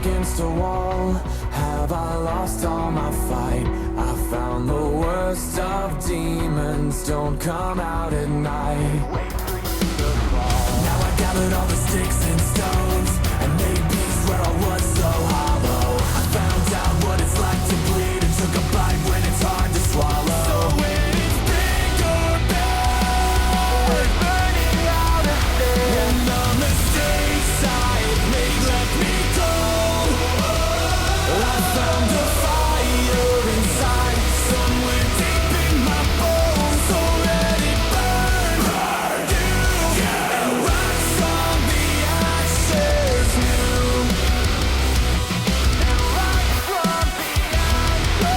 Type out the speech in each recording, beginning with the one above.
against a wall. Have I lost all my fight? I found the worst of demons don't come out at night. Now I gathered all the sticks and stones and made peace where I was so hollow. I found out what it's like to bleed and took a bite when it's hard to swallow. So when it's big or bad, burn it out of there. And the mistakes I made left me cold. I found a fire inside somewhere deep in my bones. So let it burn, burn you, and rise from the ashes new. And rise from the ashes.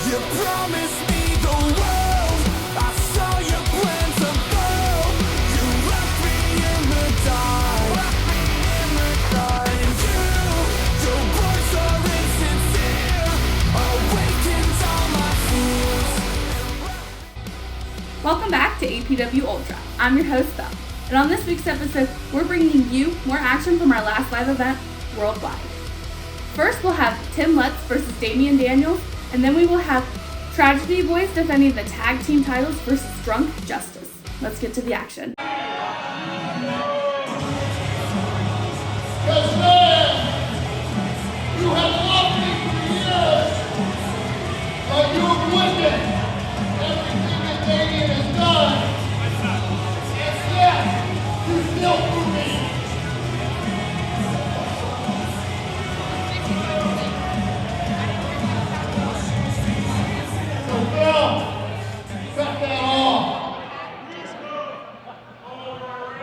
You promised me the world. I saw your plans unfurl. You left me in the dark. And your words are insincere. Awakens all my fears. Welcome back to APW Ultra. I'm your host, Belle. And on this week's episode, we're bringing you more action from our last live event, Worldwide. First, we'll have Tim Lutz versus Damen Daniels, and then we will have Tragedy Boys defending the tag team titles versus Drunk Justice. Let's get to the action. Because man, you have loved me for years, but you have witnessed everything that Damen has done, and yet you still prove me. So Bill, cut that off.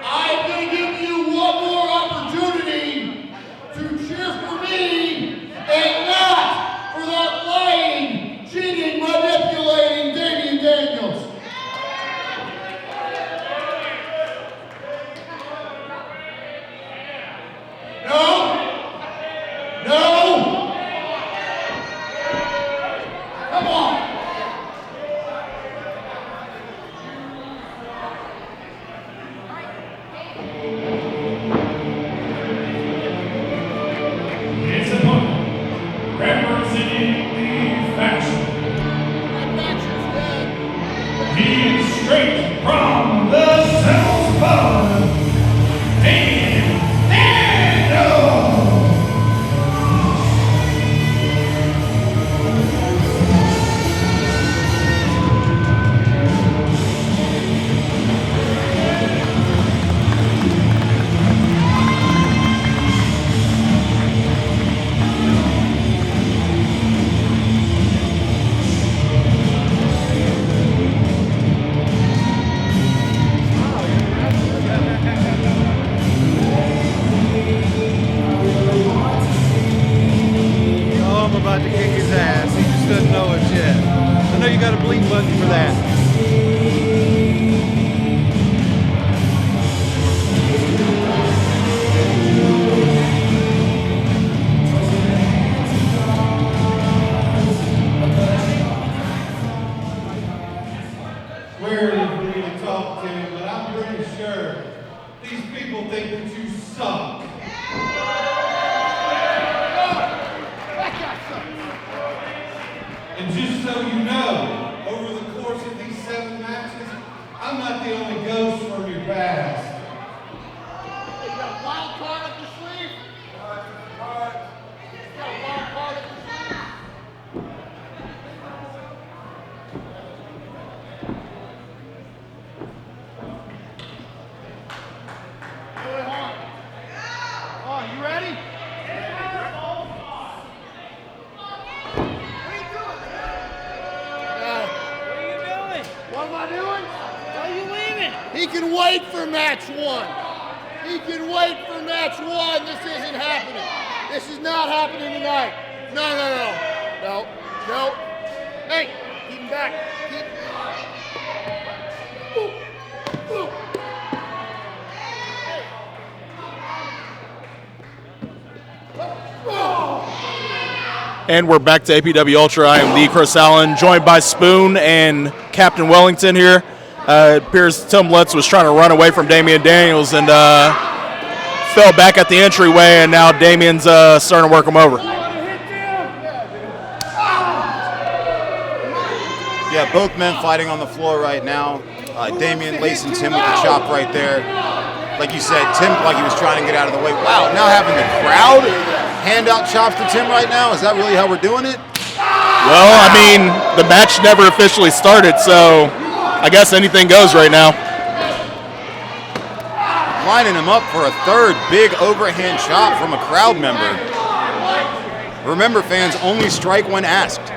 I'm going to give you one more opportunity to cheer for me and not for that lying, cheating, manipulating Damen Daniels. No? No? Come on. His opponent, representing the faction, he is straight from the South Pole, Damen Daniels. Oh, I'm about to kick his ass. He just doesn't know it yet. I know you got a bleep button for that. Rarely for me to talk to, but I'm pretty sure these people think that you suck. And just so you know, over the course of these 7 matches, I'm not the only ghost from your past. You got a wild card up your sleeve? You got a wild card up your sleeve? Wait, hold on. Oh, you ready? What am I doing? Why are you leaving? He can wait for match 1. He can wait for match 1. This isn't happening. This is not happening tonight. No. Hey, keep him back. Ooh. And we're back to APW Ultra. I am the Chris Allen, joined by Spoon and Captain Wellington here. It appears Tim Lutz was trying to run away from Damen Daniels and fell back at the entryway, and now Damien's starting to work him over. Yeah, both men fighting on the floor right now. Damien lacing Tim with the chop right there. Like you said, Tim like he was trying to get out of the way. Wow, now having the crowd hand out chops to Tim right now, is that really how we're doing it? Well, I mean, the match never officially started, so I guess anything goes right now. Lining him up for a third big overhand chop from a crowd member. Remember, fans, only strike when asked.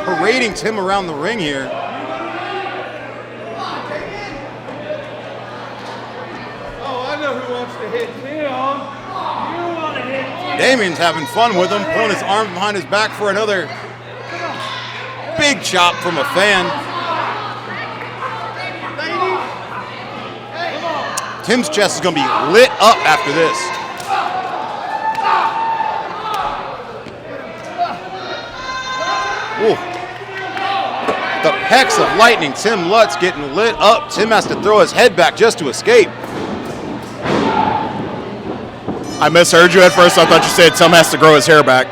Parading Tim around the ring here. Oh, I know who wants to hit Tim. You want to hit Tim. Damien's having fun with him, pulling his arms behind his back for another big chop from a fan. Tim's chest is going to be lit up after this. Ooh. The pecs of lightning. Tim Lutz getting lit up. Tim has to throw his head back just to escape. I misheard you at first. I thought you said Tim has to grow his hair back.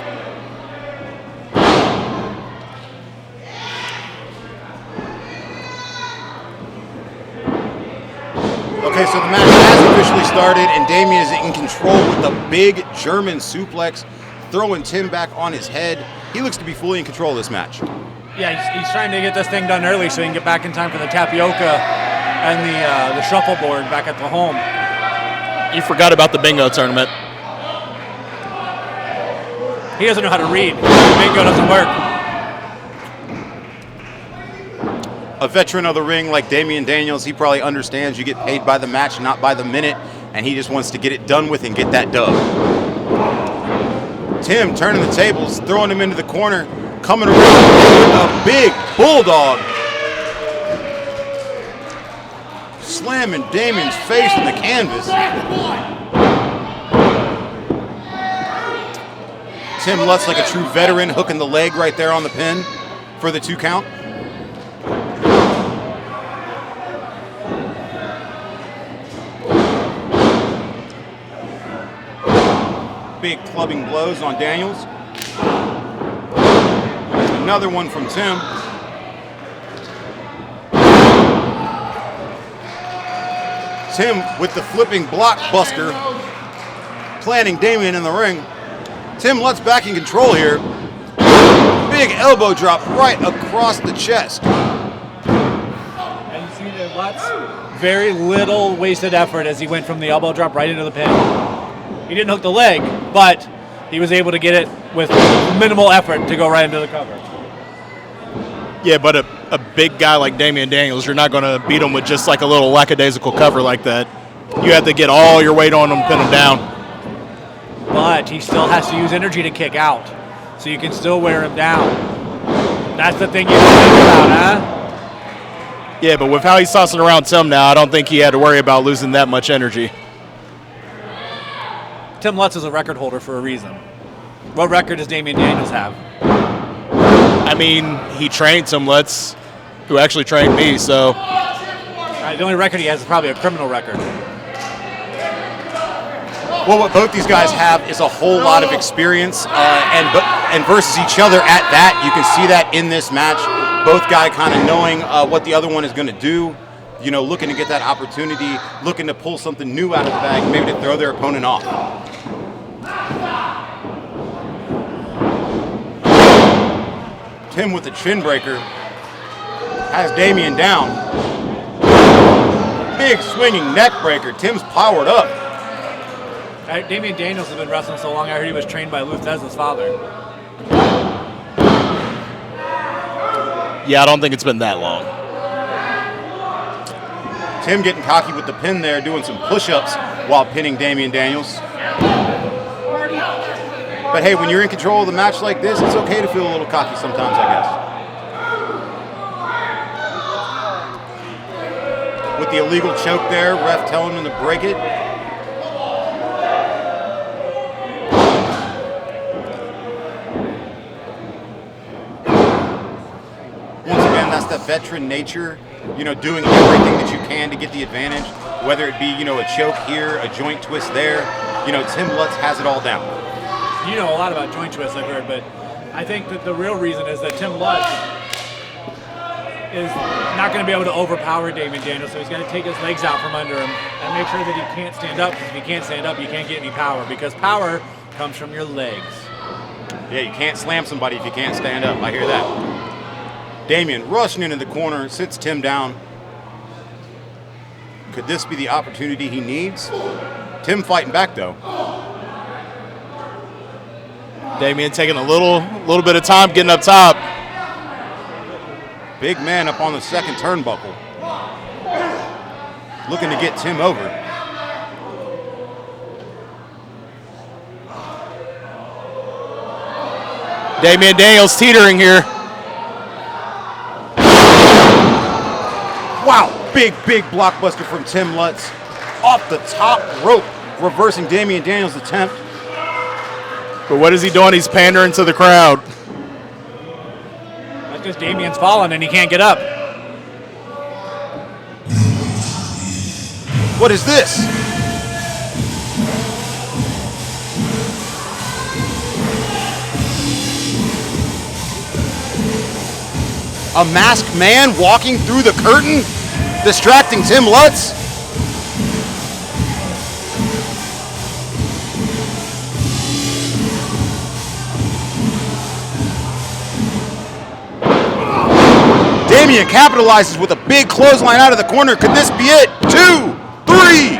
Okay, so the match has officially started, and Damien is in control with the big German suplex, throwing Tim back on his head. He looks to be fully in control of this match. Yeah, he's trying to get this thing done early so he can get back in time for the tapioca and the shuffleboard back at the home. You forgot about the bingo tournament. He doesn't know how to read. Bingo doesn't work. A veteran of the ring like Damian Daniels, he probably understands you get paid by the match, not by the minute, and he just wants to get it done with and get that dub. Tim turning the tables, throwing him into the corner, coming around with a big bulldog. Slamming Damien's face in the canvas. Tim Lutz like a true veteran, hooking the leg right there on the pin for the 2 count. Big clubbing blows on Daniels. Another one from Tim. Tim with the flipping blockbuster, planting Damien in the ring. Tim Lutz back in control here. Big elbow drop right across the chest. And you see that Lutz, very little wasted effort as he went from the elbow drop right into the pin. He didn't hook the leg, but he was able to get it with minimal effort to go right into the cover. Yeah, but a big guy like Damian Daniels, you're not going to beat him with just like a little lackadaisical cover like that. You have to get all your weight on him, pin him down. But he still has to use energy to kick out, so you can still wear him down. That's the thing you have to think about, huh? Yeah, but with how he's tossing around Tim now, I don't think he had to worry about losing that much energy. Tim Lutz is a record holder for a reason. What record does Damian Daniels have? I mean, he trained Tim Lutz, who actually trained me, so. The only record he has is probably a criminal record. Well, what both these guys have is a whole lot of experience, and versus each other at that, you can see that in this match. Both guys kind of knowing what the other one is going to do, you know, looking to get that opportunity, looking to pull something new out of the bag, maybe to throw their opponent off. Tim with the chin breaker has Damien down. Big swinging neck breaker. Tim's powered up. Damian Daniels has been wrestling so long, I heard he was trained by Lutz's father. Yeah, I don't think it's been that long. Tim getting cocky with the pin there, doing some push-ups while pinning Damian Daniels. But hey, when you're in control of the match like this, it's okay to feel a little cocky sometimes, I guess. With the illegal choke there, ref telling him to break it. Once again, that's the a veteran nature, doing everything that you can to get the advantage, whether it be, a choke here, a joint twist there. Tim Lutz has it all down. You know a lot about joint twists, I've heard, but I think that the real reason is that Tim Lutz is not going to be able to overpower Damen Daniels, so he's going to take his legs out from under him and make sure that he can't stand up, because if he can't stand up, you can't get any power, because power comes from your legs. Yeah, you can't slam somebody if you can't stand up. I hear that. Damen rushing into the corner, sits Tim down. Could this be the opportunity he needs? Tim fighting back, though. Damen taking a little bit of time getting up top. Big man up on the second turnbuckle. Looking to get Tim over. Damen Daniels teetering here. Wow, big blockbuster from Tim Lutz. Off the top rope, reversing Damen Daniels' attempt. But what is he doing? He's pandering to the crowd. That's because Damien's falling and he can't get up. What is this? A masked man walking through the curtain, distracting Tim Lutz. Damien capitalizes with a big clothesline out of the corner. Could this be it? 2, 3.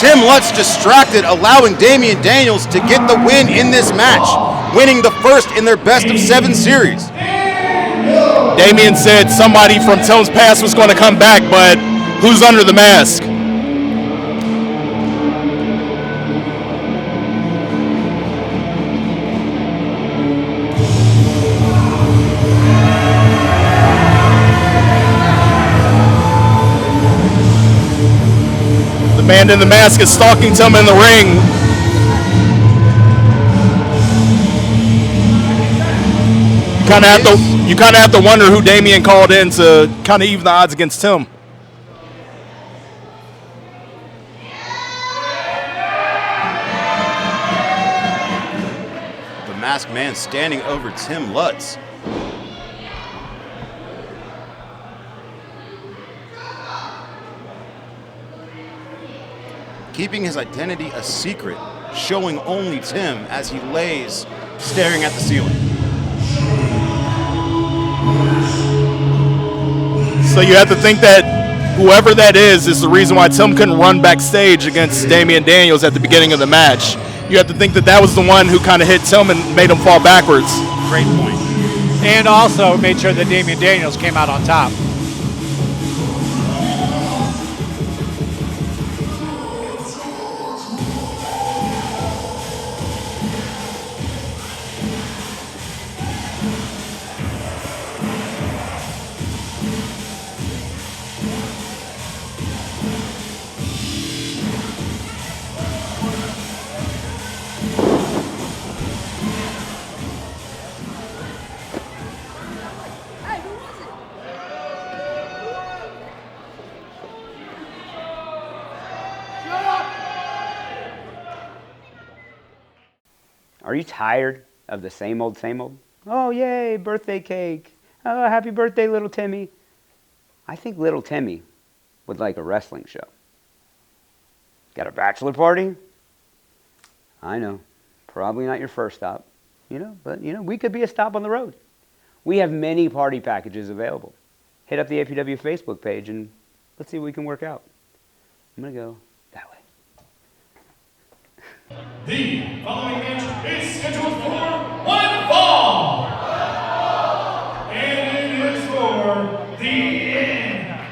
Tim Lutz distracted, allowing Damen Daniels to get the win in this match, winning the first in their best of 7 series. Damen said somebody from Tim's past was going to come back, but who's under the mask? The man in the mask is stalking Tim in the ring. You kind of have to wonder who Damen called in to kind of even the odds against Tim. The masked man standing over Tim Lutz. Keeping his identity a secret, showing only Tim as he lays staring at the ceiling. So you have to think that whoever that is the reason why Tim couldn't run backstage against Damen Daniels at the beginning of the match. You have to think that was the one who kind of hit Tim and made him fall backwards. Great point. And also made sure that Damen Daniels came out on top. Are you tired of the same old, same old? Oh, yay, birthday cake. Oh, happy birthday, little Timmy. I think little Timmy would like a wrestling show. Got a bachelor party? I know, probably not your first stop, but we could be a stop on the road. We have many party packages available. Hit up the APW Facebook page and let's see what we can work out. I'm going to go that way. The following match is scheduled for one fall. And it is for the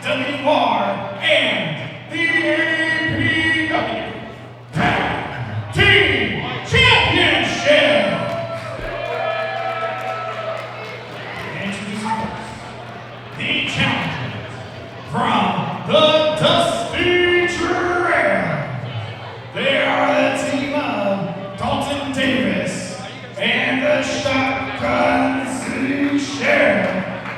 NWR and the APW Tag Team Championship. Introducing first, the challengers from the Dusty Trail. They are the team of Dalton Davis and the Shotgun City Sheriff.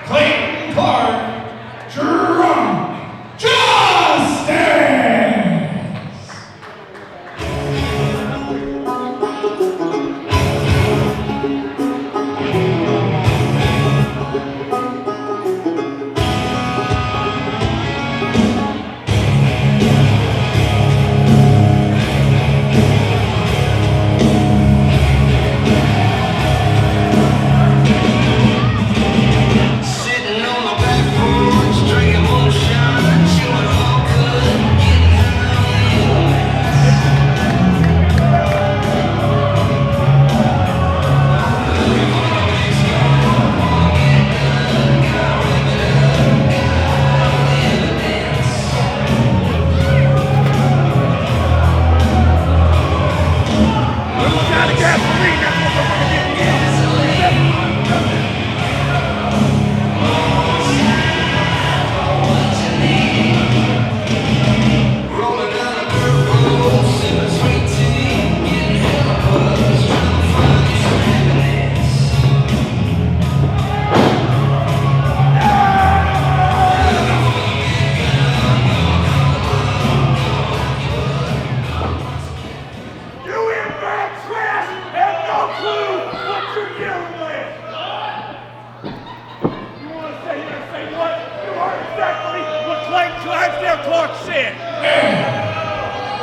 Sit.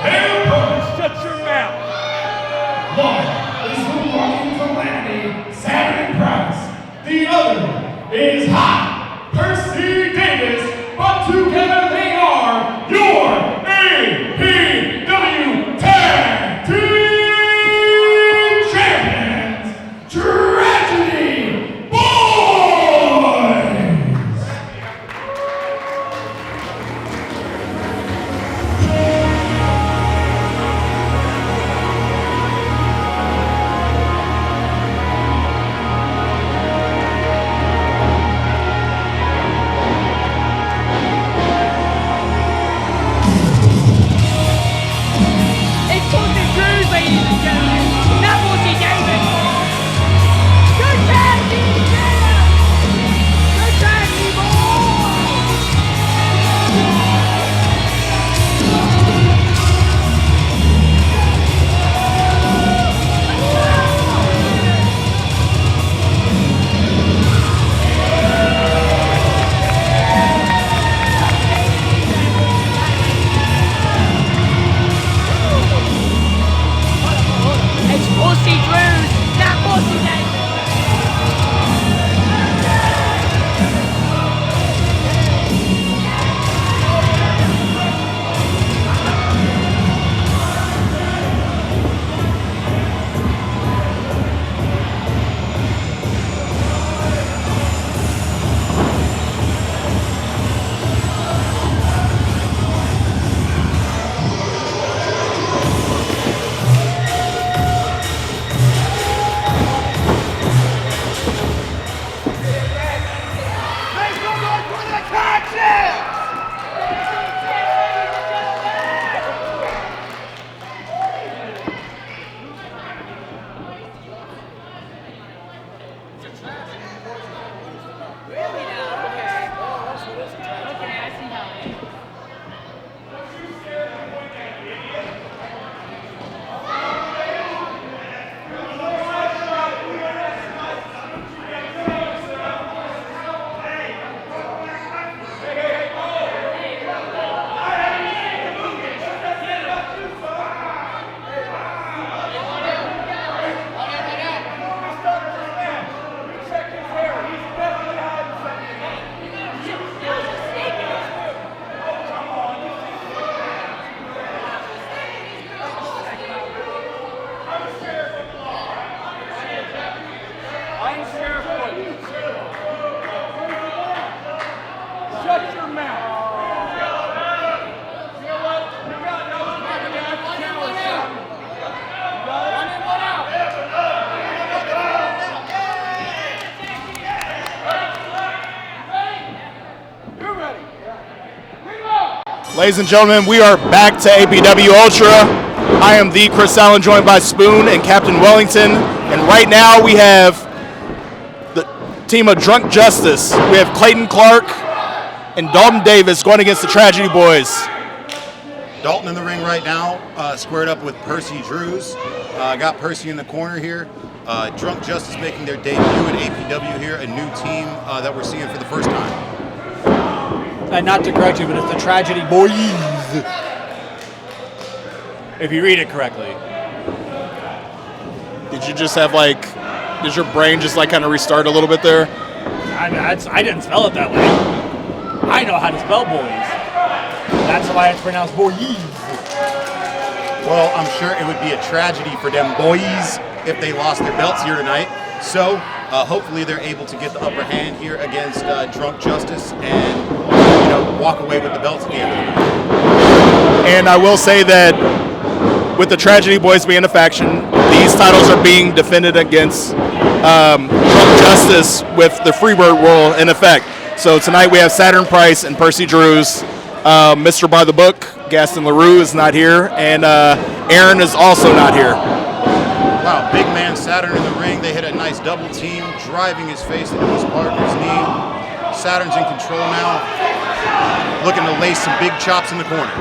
Their opponent, Shut your mouth. one is the walking calamity, Saturn Price. The other is Hot Percy Davis. But together they are your APW Tag Team Champions, Tragedy Boys! It's Pussy Drews, ladies and gentlemen, not Pussy Davis. Good tag team together. Good tag team, It's Pussy Drews, not Pussy Davis. Make some noise for the contest! I'm Sheriff Williams. Shut your mouth. You know what? You got no one in, one out. You're ready. Ladies and gentlemen, we are back to APW Ultra. I am the Chris Allen, joined by Spoon and Captain Wellington. And right now we have the team of Drunk Justice. We have Clayton Clark and Dalton Davis going against the Tragedy Boys. Dalton in the ring right now, squared up with Percy Drews. Got Percy in the corner here. Drunk Justice making their debut in APW here, a new team that we're seeing for the first time. And not to correct you, but it's the Tragedy Boys. If you read it correctly. Did you just have did your brain just kind of restart a little bit there? I didn't spell it that way. I know how to spell boys. That's why it's pronounced boys. Well, I'm sure it would be a tragedy for them boys if they lost their belts here tonight. So hopefully they're able to get the upper hand here against Drunk Justice and walk away with the belts at the end of the night. And I will say that with the Tragedy Boys being a faction, these titles are being defended against Drunk Justice with the Freebird rule in effect. So tonight we have Saturn Price and Percy Drews. Mr. By the Book, Gaston LaRue, is not here, and Aaron is also not here. Wow, big man Saturn in the ring. They hit a nice double team, driving his face into his partner's knee. Saturn's in control now, looking to lace some big chops in the corner.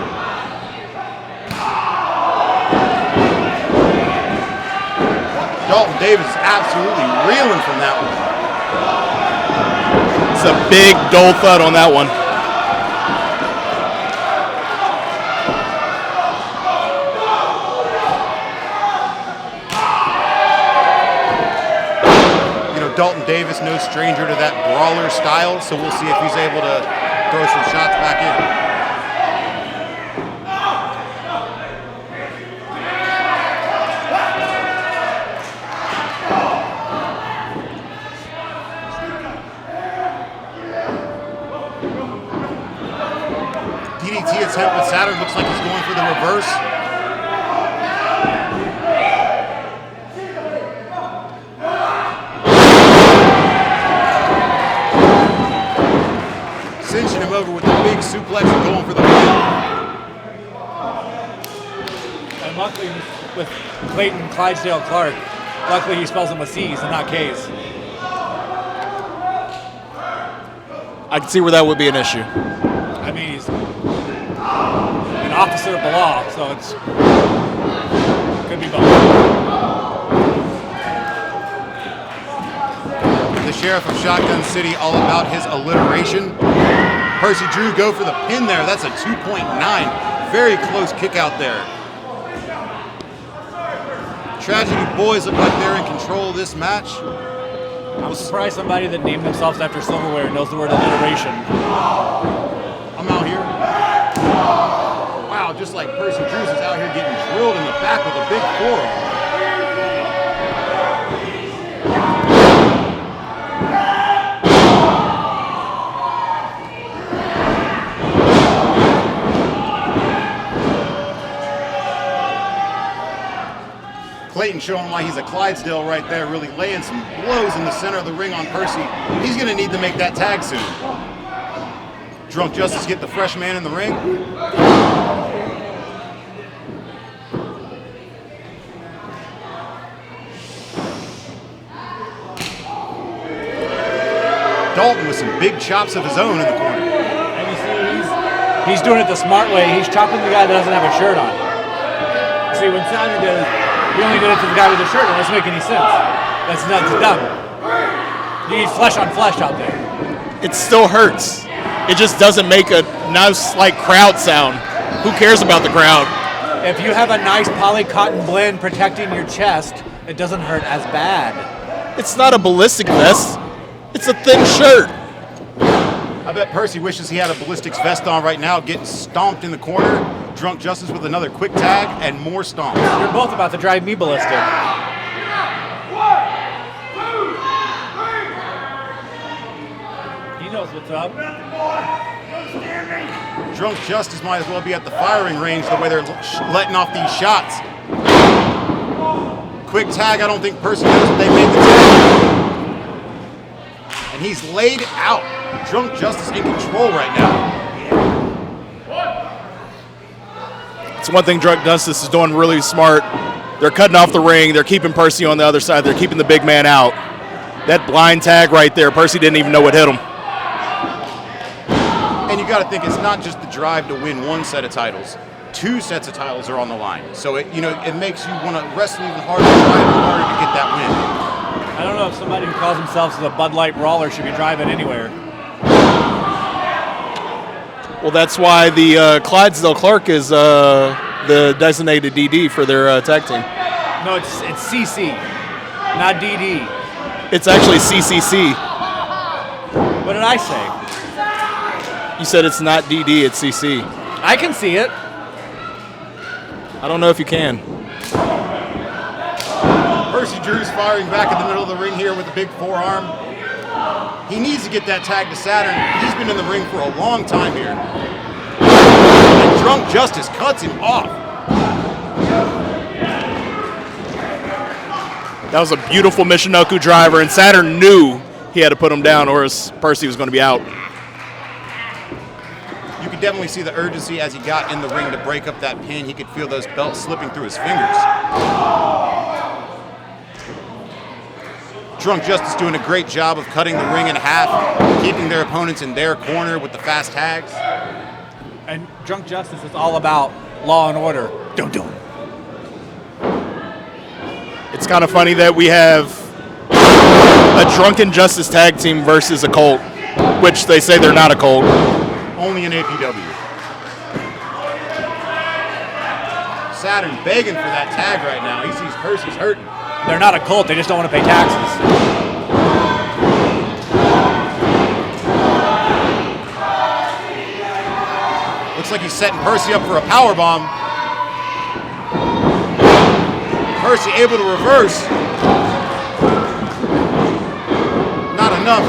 Dalton Davis is absolutely reeling from that one. It's a big dull thud on that one. Davis, no stranger to that brawler style, so we'll see if he's able to throw some shots back in. DDT attempt with Saturn, looks like he's going for the reverse. Cinching him over with the big suplex and going for the win. And luckily with Clayton Clydesdale Clark, luckily he spells them with C's and not K's. I can see where that would be an issue. I mean, he's an officer of the law, so it's could be both. The Sheriff of Shotgun City, all about his alliteration. Percy Drew go for the pin there. That's a 2.9. Very close kick out there. Tragedy Boys look like they're in control of this match. I'm surprised somebody that named themselves after silverware knows the word alliteration. I'm out here. Wow, just like Percy Drews is out here getting drilled in the back with a big forearm. Clayton showing why he's a Clydesdale right there, really laying some blows in the center of the ring on Percy. He's going to need to make that tag soon. Drunk Justice get the fresh man in the ring. Dalton with some big chops of his own in the corner. And you see, he's doing it the smart way. He's chopping the guy that doesn't have a shirt on. See, when Saturn did it, he only did it to the guy with the shirt on. It doesn't make any sense. That's dumb. You need flesh on flesh out there. It still hurts. It just doesn't make a nice, like, crowd sound. Who cares about the crowd? If you have a nice poly cotton blend protecting your chest, it doesn't hurt as bad. It's not a ballistic vest. It's a thin shirt. I bet Percy wishes he had a ballistics vest on right now, getting stomped in the corner. Drunk Justice with another quick tag and more stomps. You're both about to drive me ballistic. He knows what's up. Drunk Justice might as well be at the firing range the way they're letting off these shots. Quick tag, I don't think Percy knows that they made the tag. And he's laid out. Drunk Justice in control right now. It's one thing Drunk Justice is doing really smart. They're cutting off the ring. They're keeping Percy on the other side. They're keeping the big man out. That blind tag right there, Percy didn't even know what hit him. And you got to think it's not just the drive to win one set of titles. 2 sets of titles are on the line. So it makes you want to wrestle even harder, try even harder to get that win. I don't know if somebody who calls themselves a Bud Light brawler should be driving anywhere. Well, that's why the Clydesdale Clark is the designated DD for their tag team. No, it's CC, not DD. It's actually CCC. What did I say? You said it's not DD, it's CC. I can see it. I don't know if you can. Percy Drew's firing back in the middle of the ring here with a big forearm. He needs to get that tag to Saturn. He's been in the ring for a long time here. And Drunk Justice cuts him off. That was a beautiful Michinoku driver, and Saturn knew he had to put him down or else Percy was going to be out. You could definitely see the urgency as he got in the ring to break up that pin. He could feel those belts slipping through his fingers. Drunk Justice doing a great job of cutting the ring in half, keeping their opponents in their corner with the fast tags. And Drunk Justice is all about law and order. Don't do it. It's kind of funny that we have a Drunken Justice tag team versus a cult, which they say they're not a cult. Only in APW. Saturn begging for that tag right now. He sees Percy's hurting. They're not a cult, they just don't want to pay taxes. like he's setting Percy up for a power bomb. Percy able to reverse. Not enough.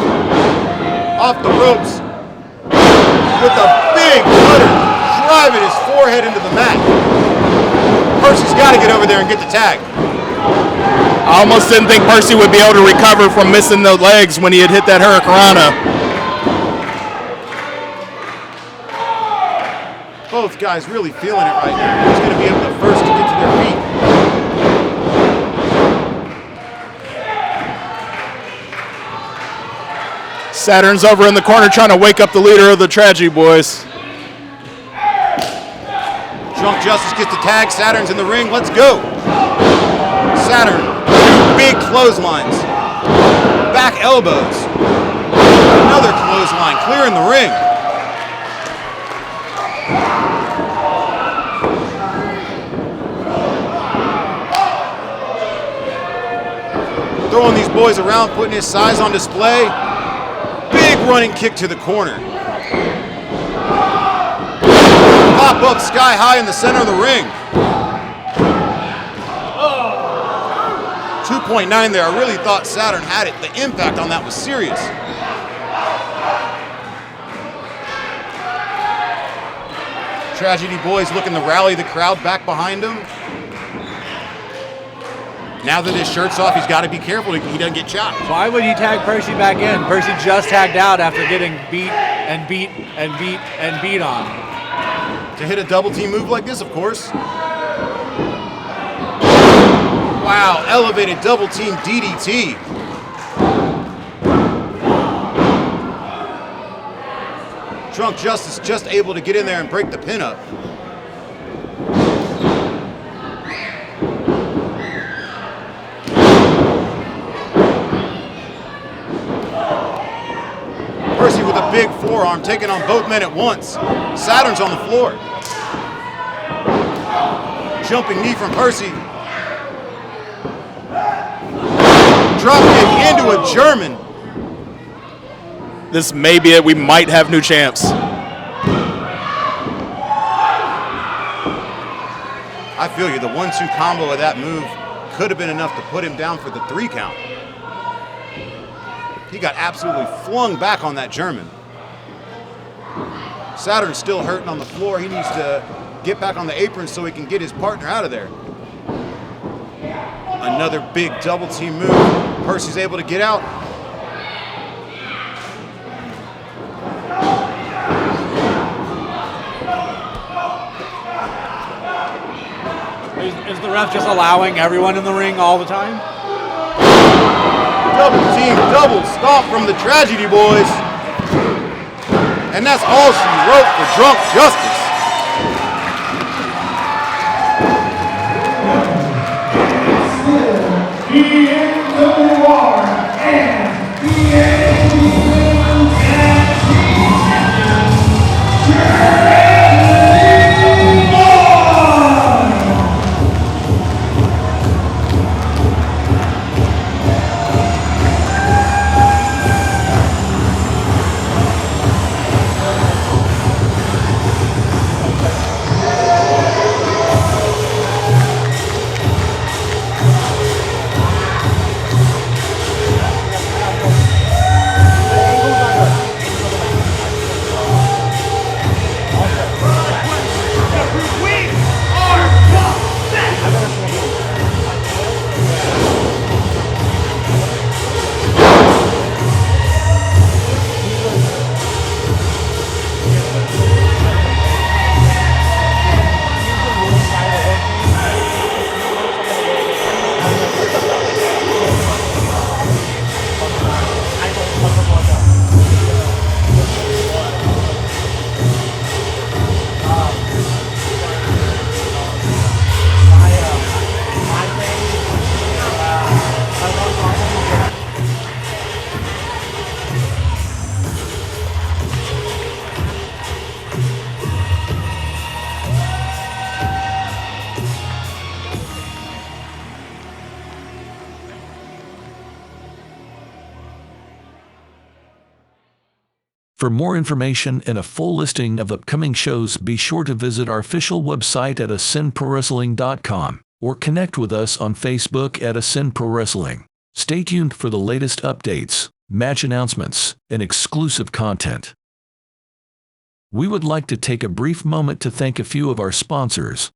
Off the ropes. With a big cutter, driving his forehead into the mat. Percy's got to get over there and get the tag. I almost didn't think Percy would be able to recover from missing the legs when he had hit that hurricanrana. Both guys really feeling it right now. Who's going to be able to first to get to their feet? Saturn's over in the corner trying to wake up the leader of the Tragedy Boys. Drunk Justice gets the tag. Saturn's in the ring. Let's go. Saturn, 2 big clotheslines. Back elbows. Another clothesline, clearing the ring. Throwing these boys around, putting his size on display. Big running kick to the corner. Pop up sky high in the center of the ring. 2.9 there. I really thought Saturn had it. The impact on that was serious. Tragedy Boys looking to rally the crowd back behind him. Now that his shirt's off, he's got to be careful he doesn't get chopped. Why would he tag Percy back in? Percy just tagged out after getting beat and beat and beat and beat on. To hit a double team move like this, of course. Wow, elevated double team DDT. Drunk Justice just able to get in there and break the pin up. Percy with a big forearm, taking on both men at once. Saturn's on the floor. Jumping knee from Percy. Drop kick into a German. This may be it. We might have new champs. I feel you. The 1-2 combo of that move could have been enough to put him down for the 3 count. He got absolutely flung back on that German. Saturn's still hurting on the floor. He needs to get back on the apron so he can get his partner out of there. Another big double team move. Percy's able to get out. Is the ref just allowing everyone in the ring all the time? Double team, double stomp from the Tragedy Boys. And that's all she wrote for Drunk Justice. ENWR and ENWR Tag Team For more information and a full listing of upcoming shows, be sure to visit our official website at ascendprowrestling.com or connect with us on Facebook at Ascend Pro Wrestling. Stay tuned for the latest updates, match announcements, and exclusive content. We would like to take a brief moment to thank a few of our sponsors.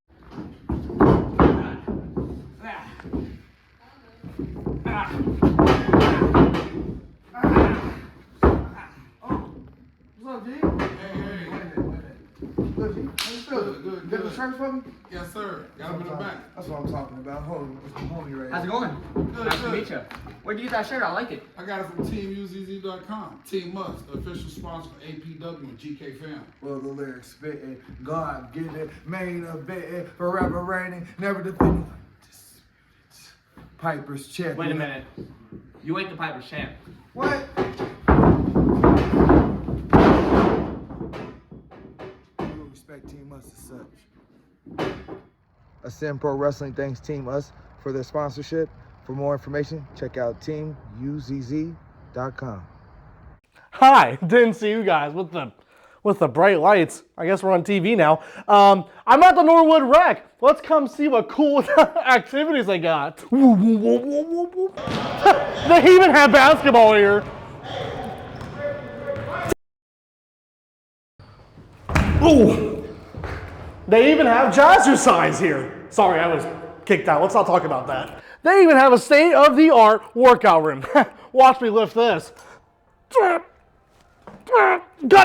Good. Get the shirt for me? Yes, sir. Got him in the back. That's what I'm talking about. Hold on. It's the homie right How's it going? Good, Nice to good. meet you. Where'd you get that shirt? I like it. I got it from TeamUZZ.com. Team Must, the official sponsor for APW and GK Fam. Well, the lyrics spitting, God get it, main event, forever reigning, never defeated. Piper's champ. Wait a minute. You ain't the Piper's champ. What? We respect Team Us as such. Ascend Pro Wrestling thanks Team Us for their sponsorship. For more information, check out TeamUZZ.com. Hi, didn't see you guys with the bright lights. I guess we're on TV now. I'm at the Norwood Rec. Let's come see what cool activities they got. They even have basketball here. Ooh. They even have jazzercise here. Sorry, I was kicked out. Let's not talk about that. They even have a state-of-the-art workout room. Watch me lift this. Got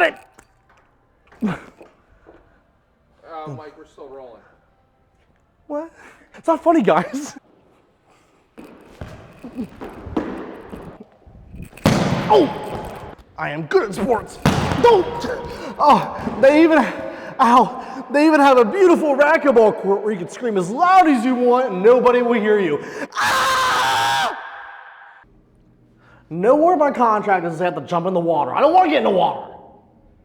it! Mike, we're still rolling. What? It's not funny, guys. Oh! I am good at sports. Don't! Oh, they even have a beautiful racquetball court where you can scream as loud as you want and nobody will hear you. Ah! Nowhere in my contract does it have to jump in the water. I don't want to get in the water.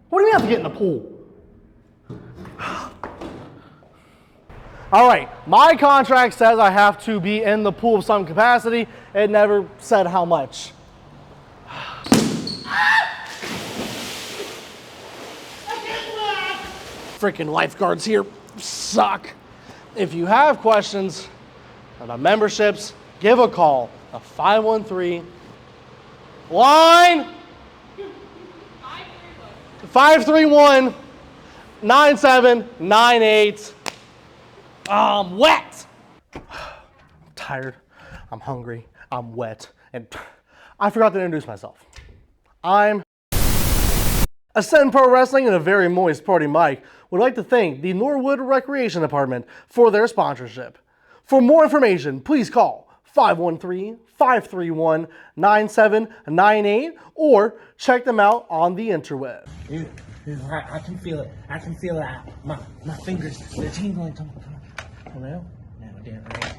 What do you mean I have to get in the pool? All right, my contract says I have to be in the pool of some capacity. It never said how much. Freaking lifeguards here suck. If you have questions about memberships, give a call. A 513 line 531-9798. I'm wet. I'm tired. I'm hungry. I'm wet. And I forgot to introduce myself. I'm Ascend Pro Wrestling and a very moist Party Mike would like to thank the Norwood Recreation Department for their sponsorship. For more information, please call 513-531-9798 or check them out on the interweb. I can feel it. I can feel it. My fingers, they're tingling. Come on. Well, now,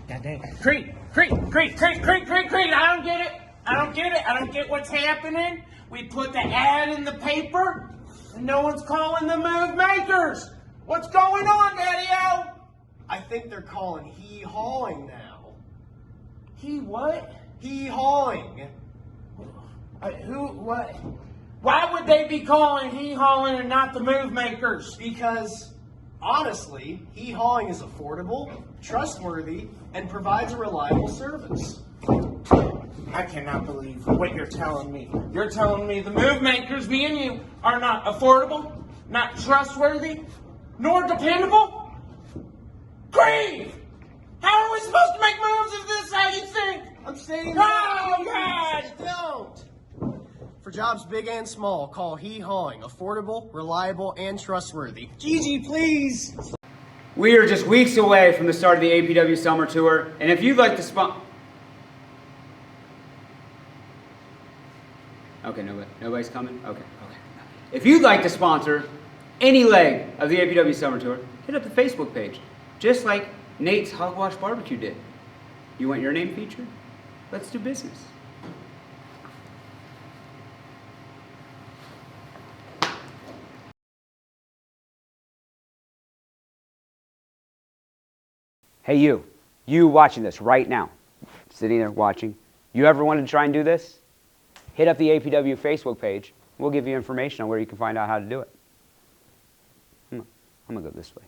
God dang. Creep. I don't get it. I don't get what's happening. We put the ad in the paper, and no one's calling the move makers. What's going on, Daddy-O? I think they're calling hee-hawing now. He what? Hee-hawing. Who? What? Why would they be calling hee-hawing and not the move makers? Because, honestly, hee-hawing is affordable, trustworthy, and provides a reliable service. I cannot believe what you're telling me. You're telling me the move makers, me and you, are not affordable, not trustworthy, nor dependable? Grieve! How are we supposed to make moves if this is how you think? I'm saying Oh, God! Don't! For jobs big and small, call hee-hawing. Affordable, reliable, and trustworthy. Gigi, please! We are just weeks away from the start of the APW Summer Tour, and if you'd like to Okay, nobody's coming? Okay. If you'd like to sponsor any leg of the APW Summer Tour, hit up the Facebook page, just like Nate's Hogwash Barbecue did. You want your name featured? Let's do business. Hey you watching this right now, sitting there watching, you ever wanted to try and do this? Hit up the APW Facebook page, We'll give you information on where you can find out how to do it. I'm going to go this way.